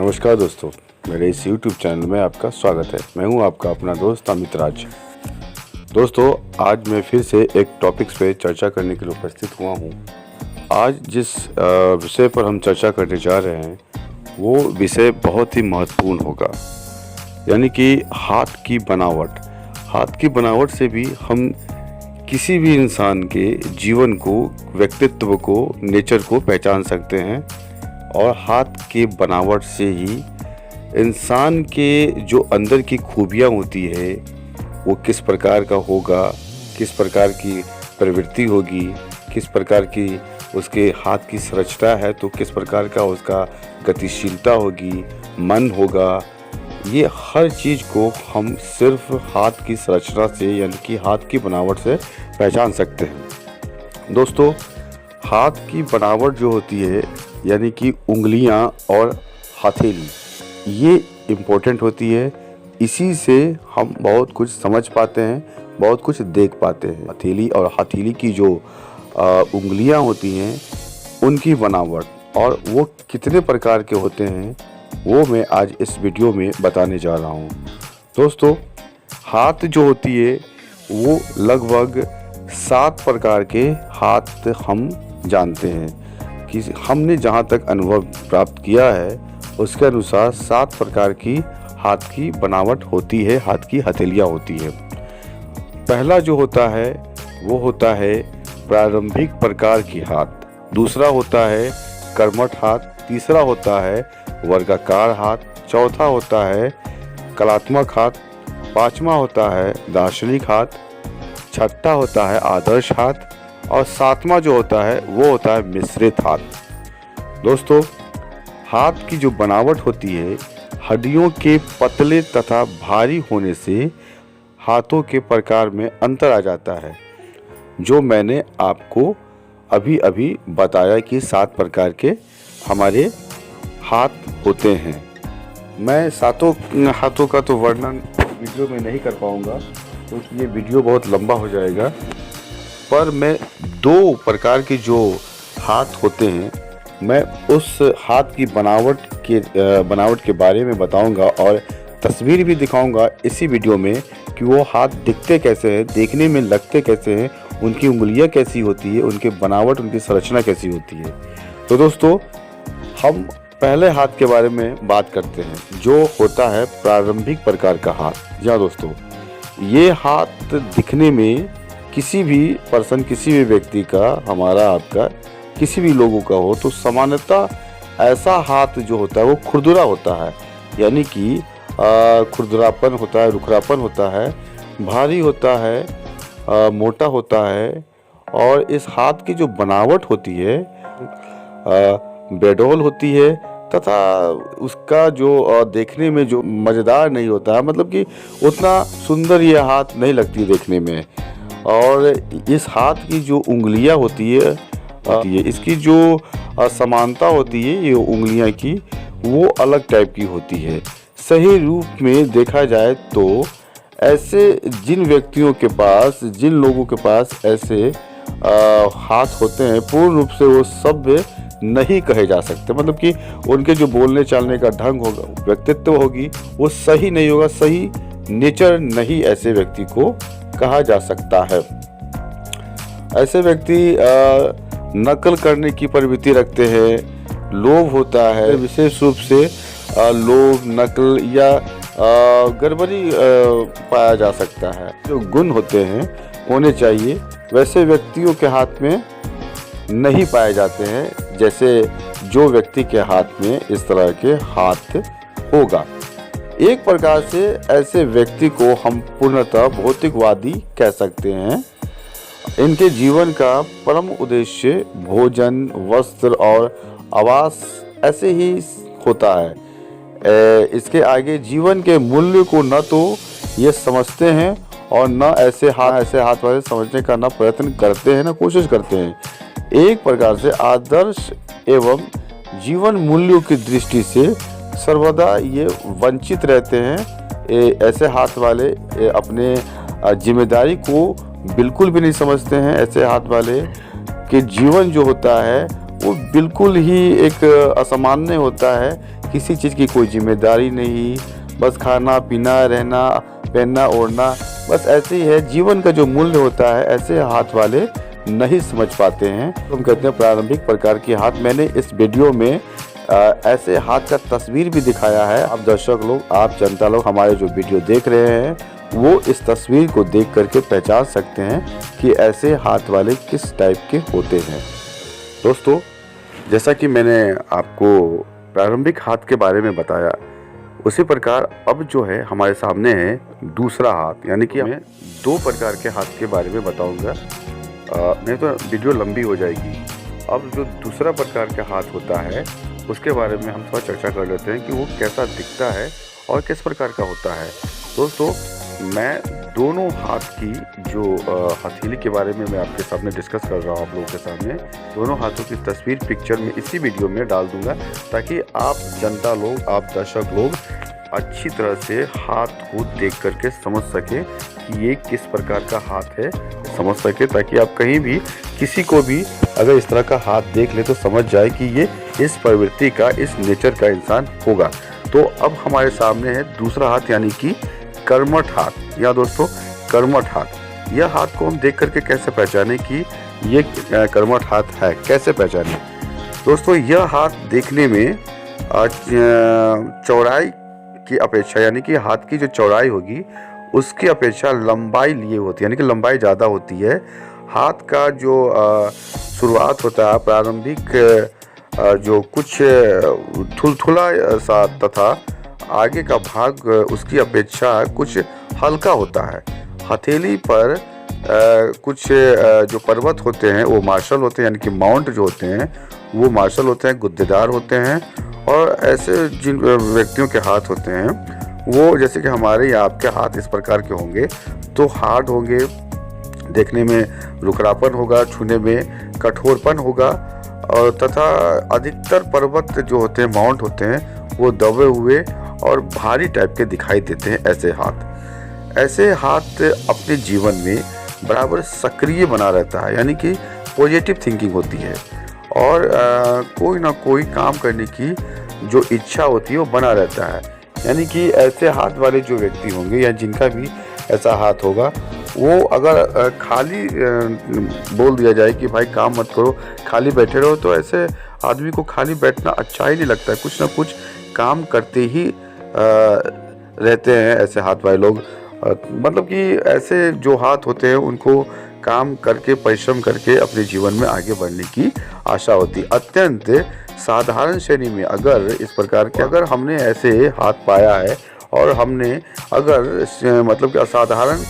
नमस्कार दोस्तों, मेरे इस YouTube चैनल में आपका स्वागत है। मैं हूं आपका अपना दोस्त अमित राज। दोस्तों, आज मैं फिर से एक टॉपिक्स पे चर्चा करने के लिए उपस्थित हुआ हूं। आज जिस विषय पर हम चर्चा करने जा रहे हैं वो विषय बहुत ही महत्वपूर्ण होगा, यानी कि हाथ की बनावट। हाथ की बनावट से भी हम किसी भी इंसान के जीवन को, व्यक्तित्व को, नेचर को पहचान सकते हैं। और हाथ की बनावट से ही इंसान के जो अंदर की खूबियाँ होती है वो किस प्रकार का होगा, किस प्रकार की प्रवृत्ति होगी, किस प्रकार की उसके हाथ की संरचना है, तो किस प्रकार का उसका गतिशीलता होगी, मन होगा। ये हर चीज़ को हम सिर्फ हाथ की संरचना से, यानी कि हाथ की बनावट से पहचान सकते हैं। दोस्तों, हाथ की बनावट जो होती है, यानी कि उंगलियां और हथेली, ये इम्पोर्टेंट होती है। इसी से हम बहुत कुछ समझ पाते हैं, बहुत कुछ देख पाते हैं। हथेली और हथेली की जो उंगलियां होती हैं, उनकी बनावट और वो कितने प्रकार के होते हैं, वो मैं आज इस वीडियो में बताने जा रहा हूं। दोस्तों, हाथ जो होती है वो लगभग 7 प्रकार के हाथ हम जानते हैं। कि हमने जहाँ तक अनुभव प्राप्त किया है उसके अनुसार 7 प्रकार की हाथ की बनावट होती है, हाथ की हथेलियाँ होती है। पहला जो होता है वो होता है प्रारंभिक प्रकार की हाथ, दूसरा होता है कर्मठ हाथ, तीसरा होता है वर्गाकार हाथ, चौथा होता है कलात्मक हाथ, पांचवा होता है दार्शनिक हाथ, छठा होता है आदर्श हाथ और सातवां जो होता है वो होता है मिश्रित हाथ। दोस्तों, हाथ की जो बनावट होती है, हड्डियों के पतले तथा भारी होने से हाथों के प्रकार में अंतर आ जाता है, जो मैंने आपको अभी अभी बताया कि 7 प्रकार के हमारे हाथ होते हैं। मैं सातों हाथों का तो वर्णन वीडियो में नहीं कर पाऊँगा क्योंकि ये वीडियो बहुत लंबा हो जाएगा, पर मैं 2 प्रकार के जो हाथ होते हैं, मैं उस हाथ की बनावट के बारे में बताऊंगा और तस्वीर भी दिखाऊंगा इसी वीडियो में कि वो हाथ दिखते कैसे हैं, देखने में लगते कैसे हैं, उनकी उंगलियां कैसी होती है, उनकी बनावट, उनकी संरचना कैसी होती है। तो दोस्तों, हम पहले हाथ के बारे में बात करते हैं, जो होता है प्रारंभिक प्रकार का हाथ। जी हाँ दोस्तों, ये हाथ दिखने में किसी भी पर्सन, किसी भी व्यक्ति का, हमारा, आपका, किसी भी लोगों का हो तो सामान्यतः ऐसा हाथ जो होता है वो खुरदुरा होता है, यानी कि खुरदुरापन होता है, रुखरापन होता है, भारी होता है, मोटा होता है। और इस हाथ की जो बनावट होती है बेडौल होती है तथा उसका जो देखने में जो मज़ेदार नहीं होता है, मतलब कि उतना सुंदर ये हाथ नहीं लगती देखने में। और इस हाथ की जो उंगलियां होती है, इसकी जो समानता होती है ये उंगलियां की, वो अलग टाइप की होती है। सही रूप में देखा जाए तो ऐसे जिन व्यक्तियों के पास, जिन लोगों के पास ऐसे हाथ होते हैं, पूर्ण रूप से वो सभ्य नहीं कहे जा सकते। मतलब कि उनके जो बोलने चालने का ढंग होगा, व्यक्तित्व होगी, वो सही नहीं होगा, सही नेचर नहीं ऐसे व्यक्ति को कहा जा सकता है। ऐसे व्यक्ति नकल करने की प्रवृत्ति रखते हैं, लोभ होता है, विशेष रूप से लोभ, नकल या गड़बड़ी पाया जा सकता है। जो गुण होते हैं होने चाहिए वैसे व्यक्तियों के हाथ में नहीं पाए जाते हैं, जैसे जो व्यक्ति के हाथ में इस तरह के हाथ होगा। एक प्रकार से ऐसे व्यक्ति को हम पूर्णतः भौतिकवादी कह सकते हैं। इनके जीवन का परम उद्देश्य भोजन, वस्त्र और आवास ऐसे ही होता है। इसके आगे जीवन के मूल्य को न तो ये समझते हैं और न ऐसे हाथ वाले समझने का न प्रयत्न करते हैं, न कोशिश करते हैं। एक प्रकार से आदर्श एवं जीवन मूल्यों की दृष्टि से सर्वदा ये वंचित रहते हैं। ऐसे हाथ वाले अपने जिम्मेदारी को बिल्कुल भी नहीं समझते हैं। ऐसे हाथ वाले के जीवन जो होता है वो बिल्कुल ही एक असामान्य होता है किसी चीज़ की कोई जिम्मेदारी नहीं, बस खाना पीना, रहना, पहनना, ओढ़ना, बस ऐसे ही है। जीवन का जो मूल्य होता है ऐसे हाथ वाले नहीं समझ पाते हैं। तो हम कहते हैं प्रारंभिक प्रकार के हाथ। मैंने इस वीडियो में ऐसे हाथ का तस्वीर भी दिखाया है। आप दर्शक लोग, आप जनता लोग हमारे जो वीडियो देख रहे हैं वो इस तस्वीर को देख करके पहचान सकते हैं कि ऐसे हाथ वाले किस टाइप के होते हैं। दोस्तों, जैसा कि मैंने आपको प्रारंभिक हाथ के बारे में बताया, उसी प्रकार अब जो है हमारे सामने है दूसरा हाथ, यानी कि मैं 2 प्रकार के हाथ के बारे में बताऊंगा। नहीं तो वीडियो लंबी हो जाएगी। अब जो दूसरा प्रकार का हाथ होता है उसके बारे में हम थोड़ा चर्चा कर लेते हैं कि वो कैसा दिखता है और किस प्रकार का होता है। दोस्तों, मैं दोनों हाथ की जो हथेली के बारे में मैं आपके सामने डिस्कस कर रहा हूँ, आप लोगों के सामने दोनों हाथों की तस्वीर पिक्चर में इसी वीडियो में डाल दूंगा, ताकि आप जनता लोग, आप दर्शक लोग अच्छी तरह से हाथ को देख करके समझ सके कि ये किस प्रकार का हाथ है, समझ सके, ताकि आप कहीं भी किसी को भी अगर इस तरह का हाथ देख ले तो समझ जाए कि ये इस प्रवृत्ति का, इस नेचर का इंसान होगा। तो अब हमारे सामने है दूसरा हाथ, यानी कि कर्मठ हाथ। या दोस्तों, कर्मठ हाथ, यह हाथ को हम देख करके कैसे पहचाने कि ये कर्मठ हाथ है, कैसे पहचाने? दोस्तों, यह हाथ देखने में चौड़ाई की अपेक्षा, यानी कि हाथ की जो चौड़ाई होगी उसकी अपेक्षा लंबाई लिए होती है, यानी कि लंबाई ज़्यादा होती है। हाथ का जो शुरुआत होता है, प्रारंभिक जो कुछ थुलथुला सा तथा आगे का भाग उसकी अपेक्षा कुछ हल्का होता है। हथेली पर कुछ जो पर्वत होते हैं वो मार्शल होते हैं, यानी कि माउंट जो होते हैं वो मार्शल होते हैं, गुद्देदार होते हैं। और ऐसे जिन व्यक्तियों के हाथ होते हैं वो, जैसे कि हमारे या आपके हाथ इस प्रकार के होंगे तो हार्ड होंगे, देखने में रुखरापन होगा, छूने में कठोरपन होगा, और तथा अधिकतर पर्वत जो होते हैं, माउंट होते हैं, वो दबे हुए और भारी टाइप के दिखाई देते हैं। ऐसे हाथ अपने जीवन में बराबर सक्रिय बना रहता है, यानी कि पॉजिटिव थिंकिंग होती है, और कोई ना कोई काम करने की जो इच्छा होती है वो बना रहता है। यानी कि ऐसे हाथ वाले जो व्यक्ति होंगे या जिनका भी ऐसा हाथ होगा, वो अगर खाली बोल दिया जाए कि भाई काम मत करो, खाली बैठे रहो, तो ऐसे आदमी को खाली बैठना अच्छा ही नहीं लगता है। कुछ ना कुछ काम करते ही रहते हैं ऐसे हाथ वाले लोग। मतलब कि ऐसे जो हाथ होते हैं उनको काम करके, परिश्रम करके अपने जीवन में आगे बढ़ने की आशा होती है। अत्यंत साधारण श्रेणी में अगर इस प्रकार के, अगर हमने ऐसे हाथ पाया है और हमने अगर मतलब कि असाधारण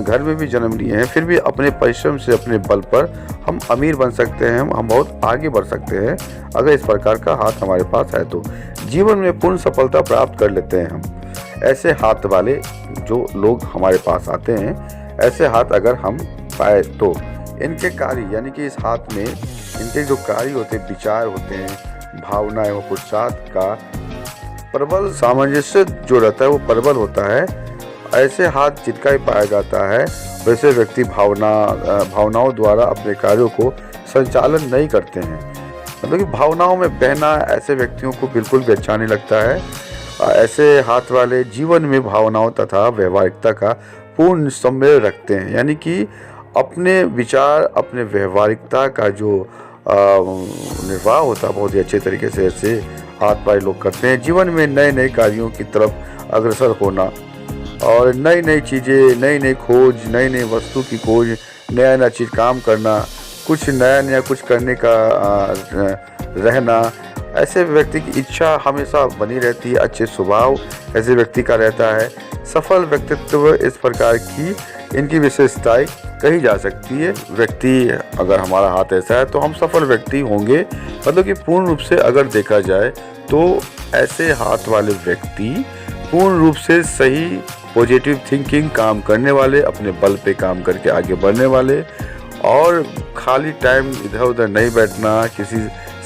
घर में भी जन्म लिए हैं, फिर भी अपने परिश्रम से, अपने बल पर हम अमीर बन सकते हैं, हम बहुत आगे बढ़ सकते हैं अगर इस प्रकार का हाथ हमारे पास है तो। जीवन में पूर्ण सफलता प्राप्त कर लेते हैं हम। ऐसे हाथ वाले जो लोग हमारे पास आते हैं, ऐसे हाथ अगर हम पाए तो इनके कार्य, यानी कि इस हाथ में इनके जो कार्य होते हैं, विचार होते हैं, भावना एवं पुरुषार्थ का प्रबल सामंजस्य जो रहता है वो प्रबल होता है। ऐसे हाथ जिनका ही पाया जाता है, वैसे व्यक्ति भावनाओं द्वारा अपने कार्यों को संचालन नहीं करते हैं। मतलब कि भावनाओं में बहना ऐसे व्यक्तियों को बिल्कुल भी अच्छा नहीं लगता है। ऐसे हाथ वाले जीवन में भावनाओं तथा व्यवहारिकता का पूर्ण सम्मेलन रखते हैं, यानी कि अपने विचार, अपने व्यवहारिकता का जो निर्वाह होता है बहुत ही अच्छे तरीके से ऐसे हाथ वाले लोग करते हैं। जीवन में नए नए कार्यों की तरफ अग्रसर होना और नई नई चीज़ें, नई नई खोज, नई नई वस्तु की खोज, नया नया चीज़ काम करना, कुछ नया नया कुछ करने का रहना, ऐसे व्यक्ति की इच्छा हमेशा बनी रहती है। अच्छे स्वभाव ऐसे व्यक्ति का रहता है। सफल व्यक्तित्व इस प्रकार की इनकी विशेषताएं कही जा सकती है। व्यक्ति, अगर हमारा हाथ ऐसा है तो हम सफल व्यक्ति होंगे। मतलब कि पूर्ण रूप से अगर देखा जाए तो ऐसे हाथ वाले व्यक्ति पूर्ण रूप से सही पॉजिटिव थिंकिंग, काम करने वाले, अपने बल पे काम करके आगे बढ़ने वाले, और खाली टाइम इधर उधर नहीं बैठना, किसी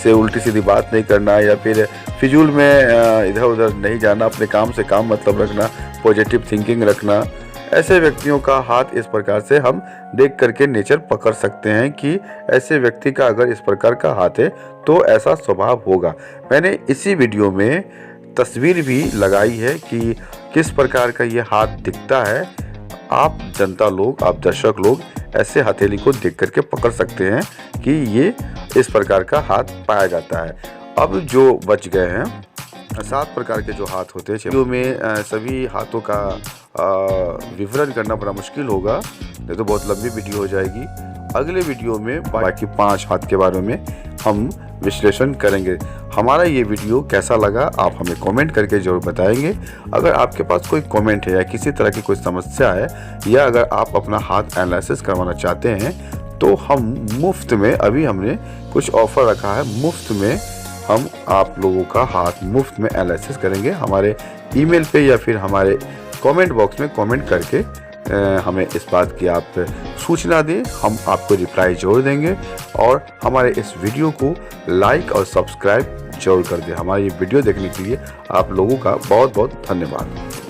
से उल्टी सीधी बात नहीं करना या फिर फिजूल में इधर उधर नहीं जाना, अपने काम से काम मतलब रखना, पॉजिटिव थिंकिंग रखना, ऐसे व्यक्तियों का हाथ इस प्रकार से हम देख करके नेचर पकड़ सकते हैं कि ऐसे व्यक्ति का अगर इस प्रकार का हाथ है तो ऐसा स्वभाव होगा। मैंने इसी वीडियो में तस्वीर भी लगाई है कि किस प्रकार का ये हाथ दिखता है। आप जनता लोग, आप दर्शक लोग ऐसे हथेली को देख करके पकड़ सकते हैं कि ये इस प्रकार का हाथ पाया जाता है। अब जो बच गए हैं 7 प्रकार के जो हाथ होते हैं, वीडियो में सभी हाथों का विवरण करना बड़ा मुश्किल होगा, नहीं तो बहुत लंबी वीडियो हो जाएगी। अगले वीडियो में बाकी 5 हाथ के बारे में हम विश्लेषण करेंगे। हमारा ये वीडियो कैसा लगा आप हमें कमेंट करके ज़रूर बताएंगे। अगर आपके पास कोई कमेंट है या किसी तरह की कोई समस्या है या अगर आप अपना हाथ एनालिसिस करवाना चाहते हैं तो हम मुफ्त में, अभी हमने कुछ ऑफ़र रखा है, मुफ्त में हम आप लोगों का हाथ मुफ्त में एनालिसिस करेंगे। हमारे ईमेल पे या फिर हमारे कमेंट बॉक्स में कमेंट करके हमें इस बात की आप सूचना दें, हम आपको रिप्लाई जरूर देंगे। और हमारे इस वीडियो को लाइक और सब्सक्राइब जरूर कर दें। हमारी ये वीडियो देखने के लिए आप लोगों का बहुत बहुत धन्यवाद।